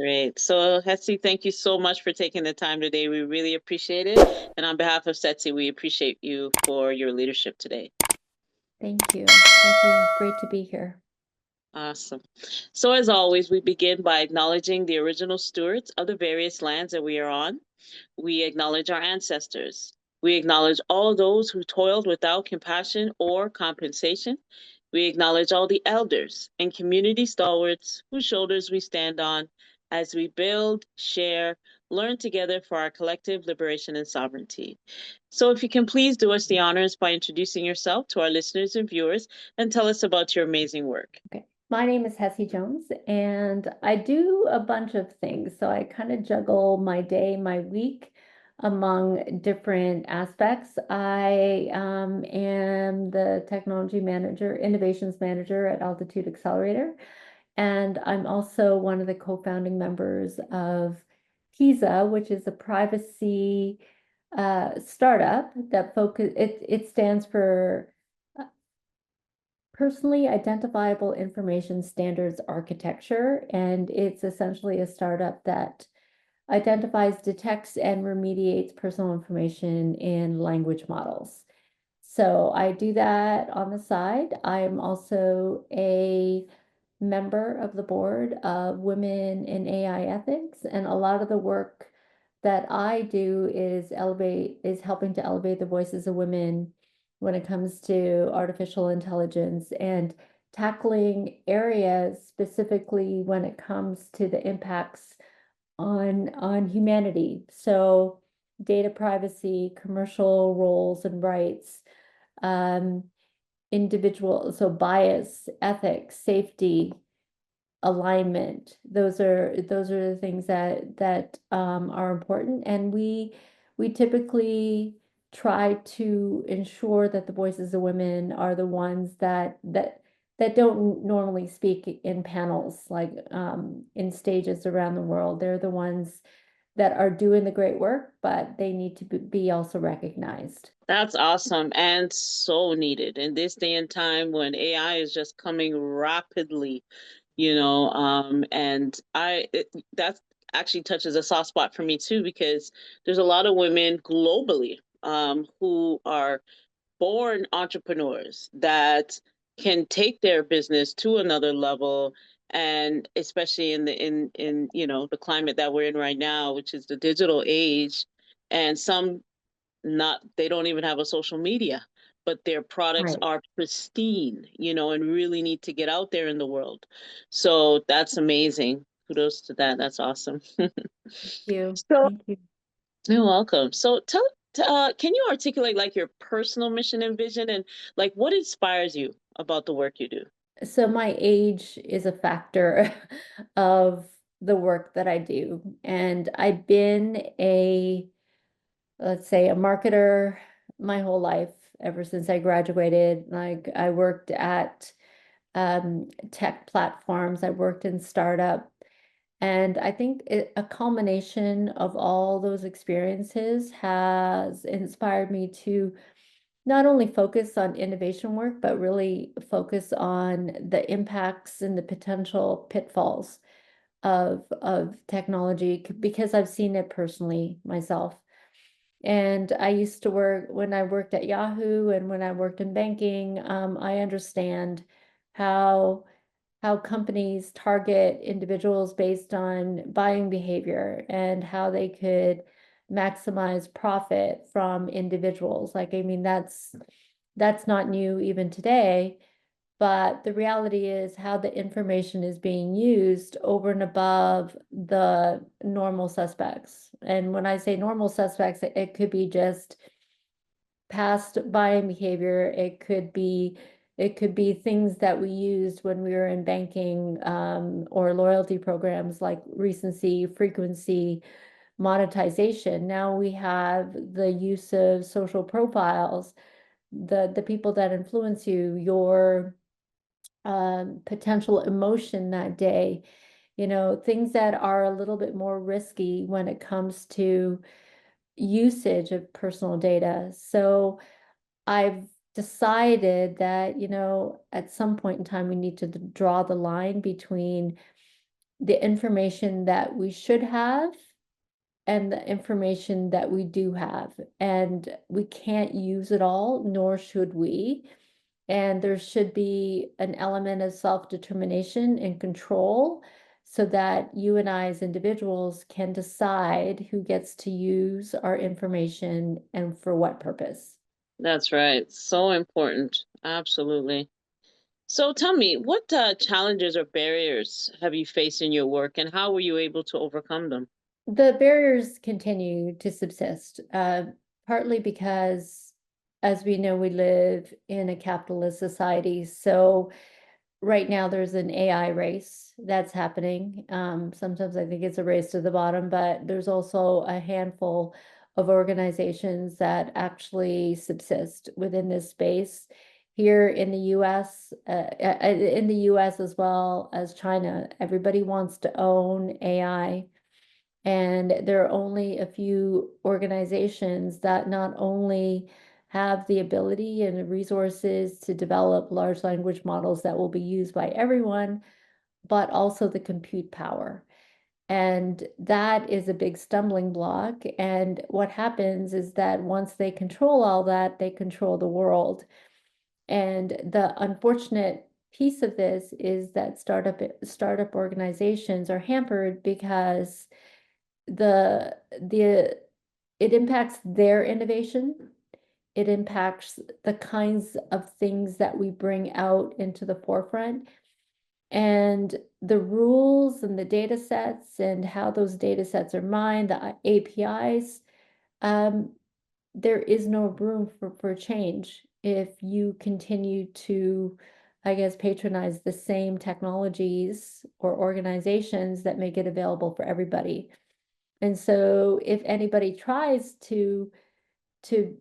Great. So, Hetzi, thank you so much for taking the time today. We really appreciate it. And on behalf of Setzi, we appreciate you for your leadership today. Thank you. Thank you. Great to be here. Awesome. So, as always, we begin by acknowledging the original stewards of the various lands that we are on. We acknowledge our ancestors. We acknowledge all those who toiled without compassion or compensation. We acknowledge all the elders and community stalwarts whose shoulders we stand on as we build, share, learn together for our collective liberation and sovereignty. So, if you can please do us the honors by introducing yourself to our listeners and viewers and tell us about your amazing work. Okay. My name is Hessie Jones, and I do a bunch of things. So I kind of juggle my day, my week among different aspects. I am the technology manager, innovations manager at Altitude Accelerator. And I'm also one of the co-founding members of PISA, which is a privacy startup that it stands for Personally Identifiable Information Standards Architecture, and it's essentially a startup that identifies, detects, and remediates personal information in language models. So I do that on the side. I'm also a member of the board of Women in AI Ethics, and a lot of the work that I do is helping to elevate the voices of women when it comes to artificial intelligence and tackling areas specifically when it comes to the impacts on humanity. So data privacy, commercial roles and rights, um, so bias, ethics, safety, alignment. Those are the things that are important, and we typically try to ensure that the voices of women are the ones that don't normally speak in panels, like in stages around the world. They're the ones that are doing the great work, but they need to be also recognized. That's awesome and so needed in this day and time when AI is just coming rapidly, and that actually touches a soft spot for me too, because there's a lot of women globally who are born entrepreneurs that can take their business to another level, and especially in the climate that we're in right now, which is the digital age, and some not they don't even have a social media, but their products Right. are pristine, and really need to get out there in the world. So that's amazing. Kudos to that. That's awesome. Thank you. So Thank you. you're welcome. So can you articulate like your personal mission and vision, and like what inspires you about the work you do? So my age is a factor of the work that I do. And I've been let's say, a marketer my whole life, ever since I graduated. Like I worked at tech platforms, I worked in startup. And I think a culmination of all those experiences has inspired me to not only focus on innovation work, but really focus on the impacts and the potential pitfalls of technology, because I've seen it personally myself. And I used to work when I worked at Yahoo and when I worked in banking. I understand how how companies target individuals based on buying behavior and how they could maximize profit from individuals. Like, I mean, that's not new even today, but the reality is how the information is being used over and above the normal suspects. And when I say normal suspects, it could be just past buying behavior. It could be things that we used when we were in banking, or loyalty programs like recency, frequency, monetization. Now we have the use of social profiles, the people that influence you, your potential emotion that day, things that are a little bit more risky when it comes to usage of personal data. So I've decided that, at some point in time, we need to draw the line between the information that we should have and the information that we do have. And we can't use it all, nor should we. And there should be an element of self-determination and control so that you and I as individuals can decide who gets to use our information and for what purpose. That's right. So important. Absolutely. So tell me, what challenges or barriers have you faced in your work, and how were you able to overcome them? The barriers continue to subsist, partly because, as we know, we live in a capitalist society. So right now there's an AI race that's happening. Sometimes I think it's a race to the bottom, but there's also a handful of organizations that actually subsist within this space. Here in the US, in the US as well as China, everybody wants to own AI. And there are only a few organizations that not only have the ability and the resources to develop large language models that will be used by everyone, but also the compute power. And that is a big stumbling block. And what happens is that once they control all that, they control the world. And the unfortunate piece of this is that startup organizations are hampered because the it impacts their innovation. It impacts the kinds of things that we bring out into the forefront. And the rules and the data sets and how those data sets are mined, the APIs, um, there is no room for change if you continue to, I guess, patronize the same technologies or organizations that make it available for everybody. And so if anybody tries to to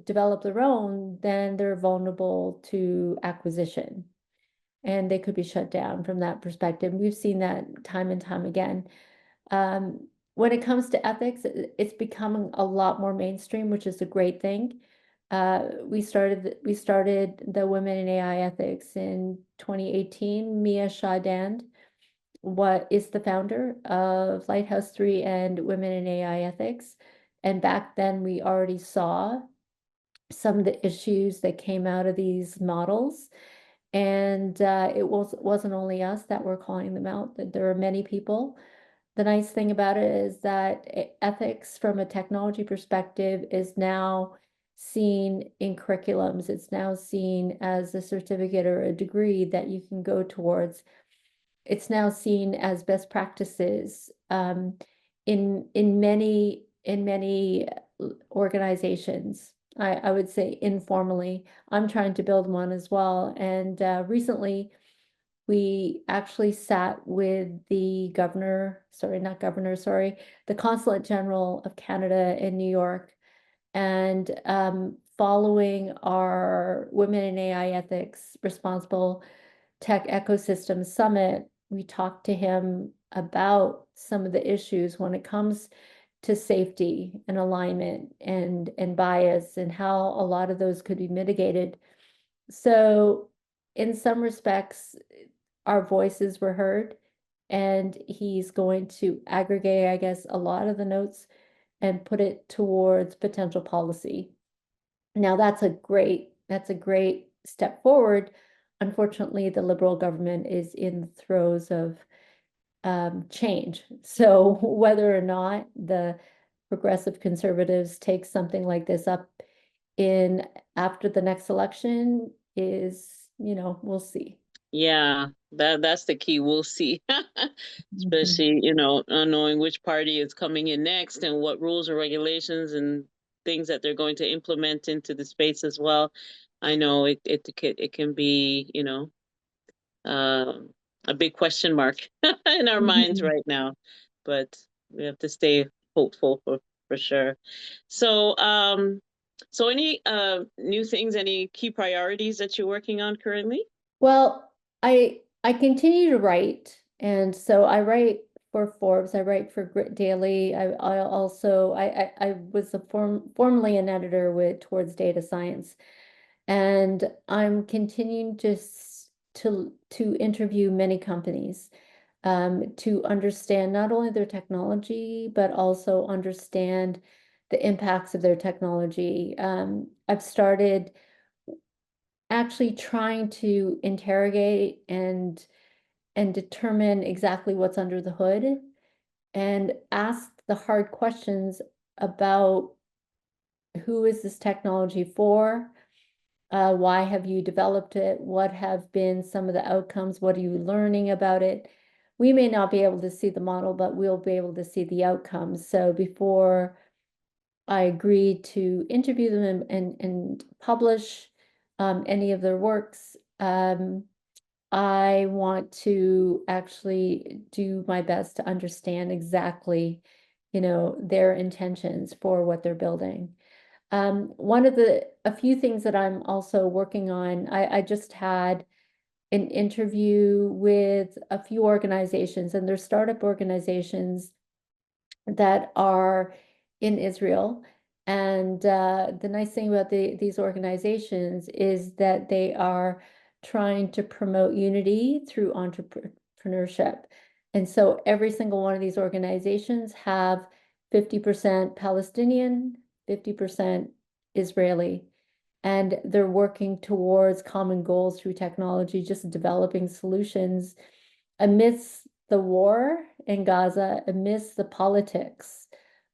develop their own, then they're vulnerable to acquisition and they could be shut down from that perspective. We've seen that time and time again. When it comes to ethics, it's becoming a lot more mainstream, which is a great thing. We started the Women in AI Ethics in 2018. Mia Shah-Dand what is the founder of Lighthouse 3 and Women in AI Ethics. And back then, we already saw some of the issues that came out of these models. And wasn't only us that were calling them out, that there are many people. The nice thing about it is that ethics from a technology perspective is now seen in curriculums. It's now seen as a certificate or a degree that you can go towards. It's now seen as best practices in many organizations. I would say informally. I'm trying to build one as well. And recently, we actually sat with the the Consulate General of Canada in New York, and following our Women in AI Ethics Responsible Tech Ecosystem Summit, we talked to him about some of the issues when it comes to safety and alignment and bias and how a lot of those could be mitigated. So in some respects, our voices were heard, and he's going to aggregate, I guess, a lot of the notes and put it towards potential policy. Now that's a great step forward. Unfortunately, the Liberal government is in the throes of change. So whether or not the progressive conservatives take something like this up in after the next election is, we'll see. Yeah, that's the key. We'll see. Mhm. Especially, knowing which party is coming in next and what rules or regulations and things that they're going to implement into the space as well. I know it can be, um, a big question mark in our minds Mhm. right now, but we have to stay hopeful for sure. So, so any new things, any key priorities that you're working on currently? Well, I continue to write, and so I write for Forbes. I write for Grit Daily. I also I was formerly an editor with towards data science, and I'm continuing to interview many companies. to understand not only their technology, but also understand the impacts of their technology. I've started actually trying to interrogate and determine exactly what's under the hood and ask the hard questions about who is this technology for? Why have you developed it? What have been some of the outcomes? What are you learning about it? We may not be able to see the model, but we'll be able to see the outcomes. So before I agree to interview them and publish any of their works, I want to actually do my best to understand exactly, their intentions for what they're building. A few things that I'm also working on, I just had an interview with a few organizations, and they're startup organizations that are in Israel. And the nice thing about these organizations is that they are trying to promote unity through entrepreneurship. And so every single one of these organizations have 50% Palestinian, 50% Israeli. And they're working towards common goals through technology, just developing solutions amidst the war in Gaza, amidst the politics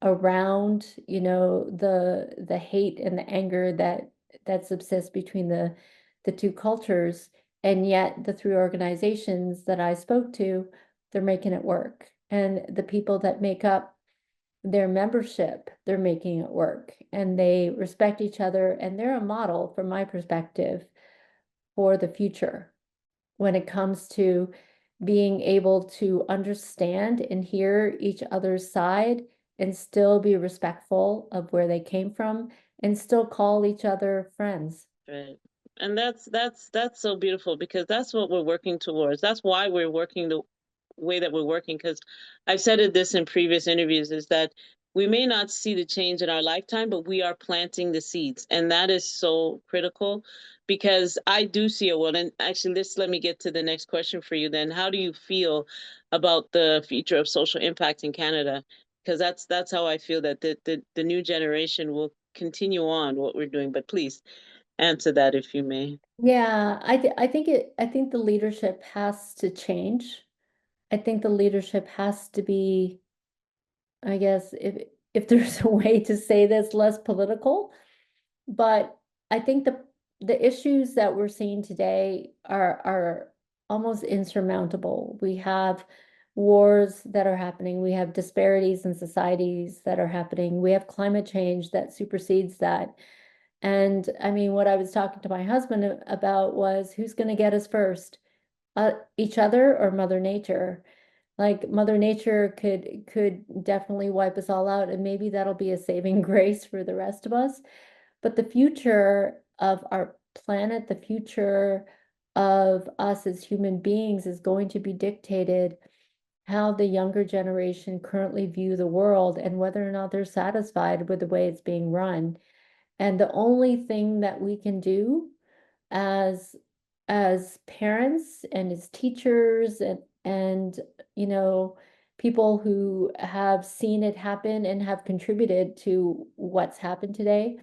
around, the hate and the anger that subsists between the two cultures. And yet the three organizations that I spoke to, they're making it work. And the people that make up their membership, they're making it work. And they respect each other, and they're a model, from my perspective, for the future when it comes to being able to understand and hear each other's side and still be respectful of where they came from and still call each other friends. Right. And that's so beautiful, because that's what we're working towards. That's why we're working the way that we're working. Because I've said this in previous interviews, is that we may not see the change in our lifetime, but we are planting the seeds. And that is so critical, because I do see a world. And actually, let me get to the next question for you then. How do you feel about the future of social impact in Canada? Because that's how I feel that the new generation will continue on what we're doing. But please answer that if you may. Yeah, I think the leadership has to change. I think the leadership has to be, I guess, if there's a way to say this, less political. But I think the issues that we're seeing today are almost insurmountable. We have wars that are happening. We have disparities in societies that are happening. We have climate change that supersedes that. And I mean, what I was talking to my husband about was, who's going to get us first? Each other or Mother Nature? Like, Mother Nature could definitely wipe us all out, and maybe that'll be a saving grace for the rest of us. But the future of our planet, the future of us as human beings, is going to be dictated how the younger generation currently view the world and whether or not they're satisfied with the way it's being run. And the only thing that we can do as parents and as teachers and people who have seen it happen and have contributed to what's happened today,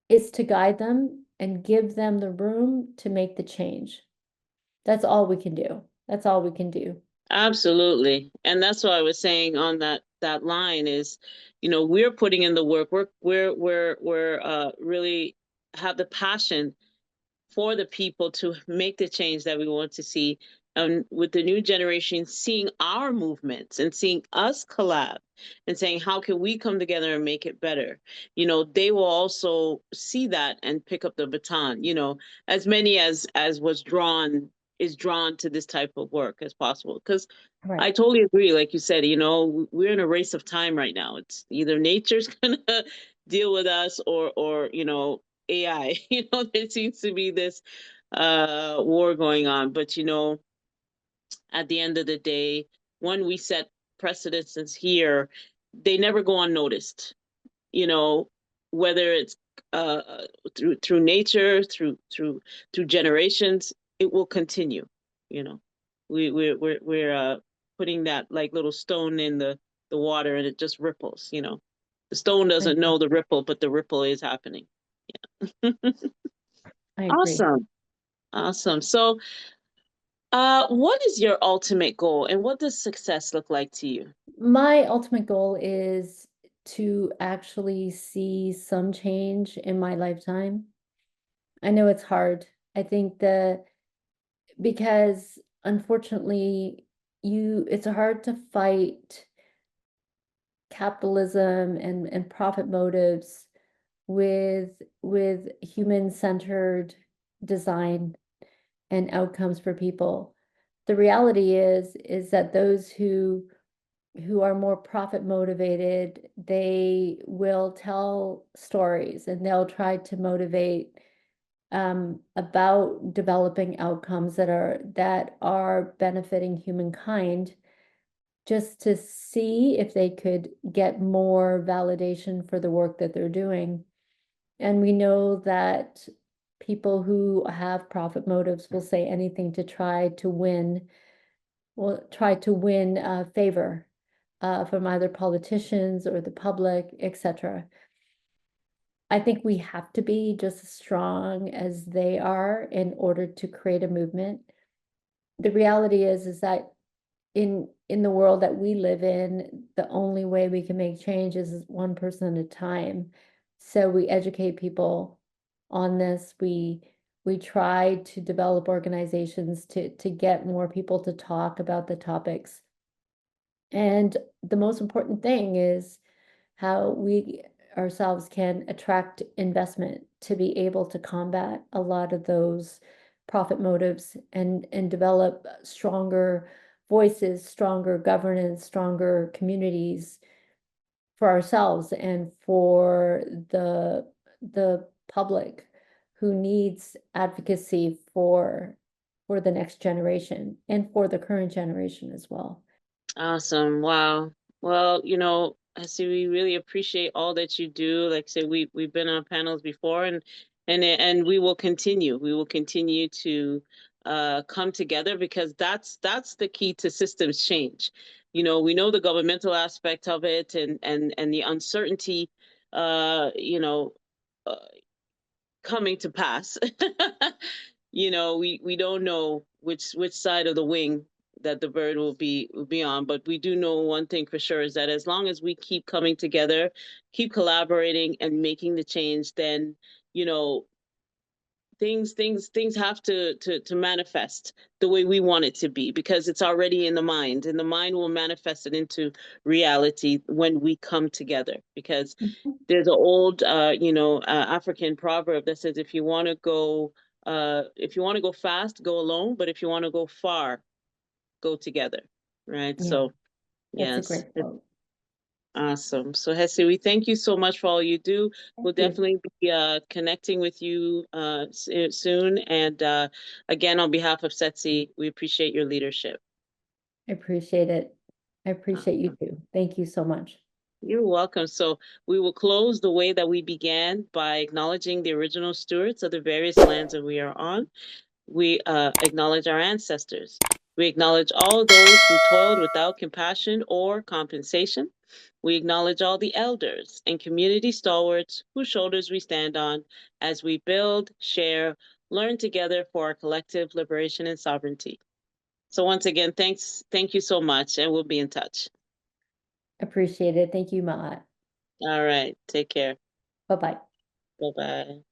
is to guide them and give them the room to make the change. That's all we can do. That's all we can do. Absolutely. And that's what I was saying on that line is, we're putting in the work. We're really have the passion for the people to make the change that we want to see. And with the new generation seeing our movements and seeing us collab and saying, how can we come together and make it better? They will also see that and pick up the baton, as many as is drawn to this type of work as possible. Because Right. I totally agree. Like you said, we're in a race of time right now. It's either nature's gonna deal with us, or AI. There seems to be this war going on. But at the end of the day, when we set precedents here, they never go unnoticed. You know, whether it's through nature, through generations, it will continue. You know, we're putting that like little stone in the water and it just ripples, you know. The stone I doesn't agree. know the ripple, but the ripple is happening. I agree. Awesome. Awesome. So, what is your ultimate goal and what does success look like to you? My ultimate goal is to actually see some change in my lifetime. I know it's hard. I think because unfortunately it's hard to fight capitalism and profit motives with human-centered design and outcomes for people. The reality is that those who are more profit motivated, they will tell stories and they'll try to motivate about developing outcomes that are benefiting humankind, just to see if they could get more validation for the work that they're doing. And we know that people who have profit motives will say anything to try to win, will try to win favor from either politicians or the public, etc. I think we have to be just as strong as they are in order to create a movement. The reality is that in the world that we live in, the only way we can make change is one person at a time. So we educate people on this. We try to develop organizations to get more people to talk about the topics. And the most important thing is how we ourselves can attract investment to be able to combat a lot of those profit motives and develop stronger voices, stronger governance, stronger communities for ourselves and for the public who needs advocacy for the next generation and for the current generation as well. Awesome. Wow. Well, you know, I see we really appreciate all that you do. Like I said, we've been on panels before and we will continue. We will continue to come together because that's the key to systems change. You know, we know the governmental aspect of it and the uncertainty you know, uh, coming to pass. You know, we don't know which side of the wing that the bird will be on, but we do know one thing for sure is that as long as we keep coming together, keep collaborating and making the change, then you know things have to manifest the way we want it to be because it's already in the mind and the mind will manifest it into reality when we come together because Mhm. there's an old African proverb that says if you want to go fast, go alone, but if you want to go far, go together, right? Yeah, So that's a yes, great it's quote. awesome. So Hesse, we thank you so much for all you do. We'll Thank you. definitely be connecting with you soon. And again, on behalf of Setsi, we appreciate your leadership. I appreciate it. I appreciate you Awesome. too. Thank you so much. You're welcome. So we will close the way that we began by acknowledging the original stewards of the various lands that we are on. We acknowledge our ancestors. We acknowledge all those who toiled without compassion or compensation. We acknowledge all the elders and community stalwarts whose shoulders we stand on as we build, share, learn together for our collective liberation and sovereignty. So once again, thank you so much, and we'll be in touch. Appreciate it. Thank you, Matt. All right, take care. Bye-bye. Bye bye.